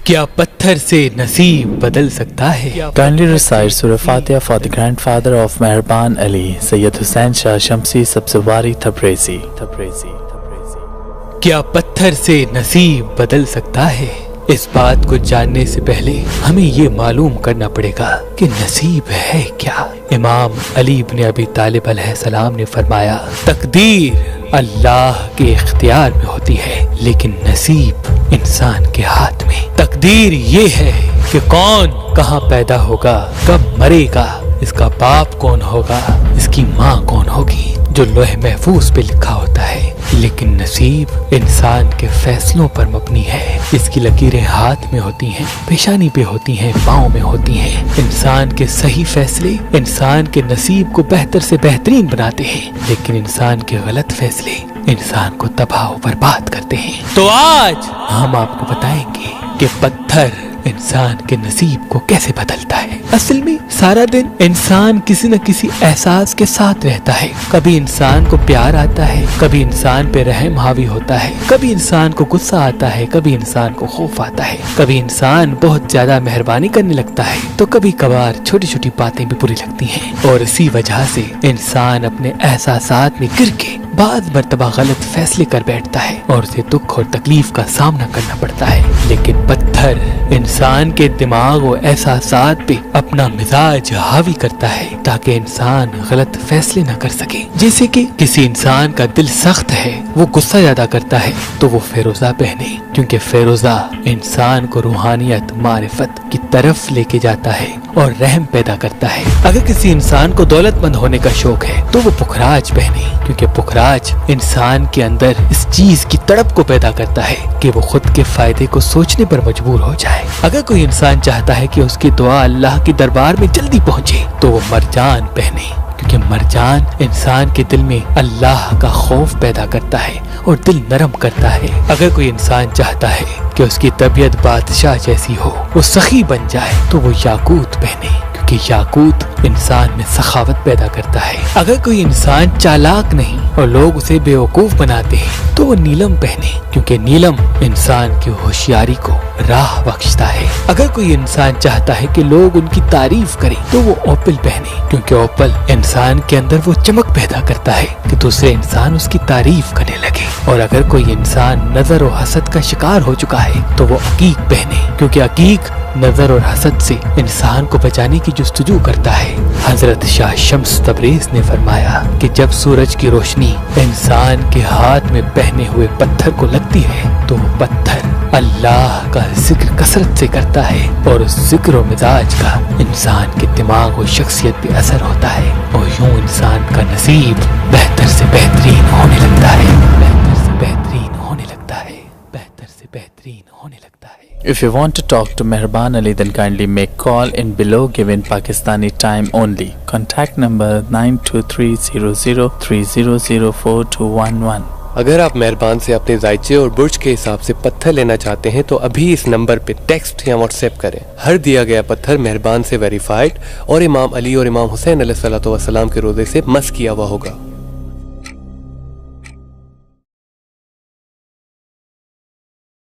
क्या पत्थर से नसीब बदल सकता है? Kindly recite Surah Fatiha for the grandfather of Mehraban Ali, Sayyid Hussain Shah Shamsi Sabzawari Tabrizi. क्या पत्थर से नसीब बदल सकता है? इस बात को जानने से पहले हमें ये मालूम करना पड़ेगा कि नसीब है क्या। इमाम अली इब्न अबी तालिब अलैहिस्सलाम ने फरमाया, तकदीर अल्लाह के इख्तियार में होती है, लेकिन नसीब इंसान के हाथ में। तकदीर ये है कि कौन कहाँ पैदा होगा, कब मरेगा, इसका बाप कौन होगा, इसकी माँ कौन होगी, जो लोहे महफूज पे लिखा होता है। लेकिन नसीब इंसान के फैसलों पर मबनी है। इसकी लकीरें हाथ में होती हैं, पेशानी पे होती हैं, पाँव में होती हैं। इंसान के सही फैसले इंसान के नसीब को बेहतर से बेहतरीन बनाते हैं, लेकिन इंसान के गलत फैसले इंसान को तबाह और बर्बाद करते हैं। तो आज हम आपको बताएंगे कि पत्थर इंसान के नसीब को कैसे बदलता है। असल में सारा दिन इंसान किसी न किसी एहसास के साथ रहता है। कभी इंसान को प्यार आता है, कभी इंसान पे रहम हावी होता है, कभी इंसान को गुस्सा आता है, कभी इंसान को खौफ आता है, कभी इंसान बहुत ज्यादा मेहरबानी करने लगता है, तो कभी कभार छोटी छोटी बातें भी बुरी लगती हैं। और इसी वजह से इंसान अपने एहसासात में गिर के बाद मर्तबा गलत फैसले कर बैठता है और उसे दुख और तकलीफ का सामना करना पड़ता है। लेकिन पत्थर इंसान के दिमाग और एहसासात पे अपना मिजाज हावी करता है ताकि इंसान गलत फैसले न कर सके। जैसे कि किसी इंसान का दिल सख्त है, वो गुस्सा ज्यादा करता है, तो वो फेरोजा पहने, क्योंकि फेरोजा इंसान को रूहानियत मारिफत की तरफ लेके जाता है और रहम पैदा करता है। अगर किसी इंसान को दौलतमंद होने का शौक है तो वो पुखराज पहने, क्योंकि पुखराज इंसान के अंदर इस चीज की तड़प को पैदा करता है कि वो खुद के फायदे को सोचने पर मजबूर हो जाए। अगर कोई इंसान चाहता है कि उसकी दुआ अल्लाह के दरबार में जल्दी पहुंचे तो वो मरजान पहने, क्योंकि मरजान इंसान के दिल में अल्लाह का खौफ पैदा करता है और दिल नरम करता है। अगर कोई इंसान चाहता है कि उसकी तबीयत बादशाह जैसी हो, वो सखी बन जाए, तो वो याकूत पहने, क्योंकि याकूत इंसान में सखावत पैदा करता है। अगर कोई इंसान चालाक नहीं और लोग उसे बेवकूफ बनाते हैं तो वो नीलम पहने, क्योंकि नीलम इंसान की होशियारी को राह बख्शता है। अगर कोई इंसान चाहता है कि लोग उनकी तारीफ करें तो वो ओपल पहने, क्योंकि ओपल इंसान के अंदर वो चमक पैदा करता है कि दूसरे इंसान उसकी तारीफ करने लगे। और अगर कोई इंसान नजर और हसद का शिकार हो चुका है तो वो अकीक पहने, क्योंकि अकीक नजर और हसद से इंसान को बचाने की जुस्तजू करता है। हजरत शाह शम्स तबरेज ने फरमाया कि जब सूरज की रोशनी इंसान के हाथ में पहने हुए पत्थर को लगती है तो वो पत्थर अल्लाह का जिक्र कसरत से करता है और उस जिक्र और मिजाज का इंसान के दिमाग और शख्सियत पे असर होता है और यूं इंसान का नसीब बेहतर से बेहतरीन होने लगता है, बेहतर से बेहतरीन होने लगता है, बेहतर से बेहतरीन होने लगता है। If you want to talk to Mehraban Ali, then kindly make call in below given Pakistani time only. Contact number 923003004211. अगर आप मेहरबान से अपने जायचे और बुर्ज के हिसाब से पत्थर लेना चाहते हैं तो अभी इस नंबर पे टेक्स्ट या व्हाट्सएप करें। हर दिया गया पत्थर मेहरबान से वेरीफाइड और इमाम अली और इमाम हुसैन अलैहिस्सलातु वस्सलाम के रोज़े से मस किया हुआ होगा।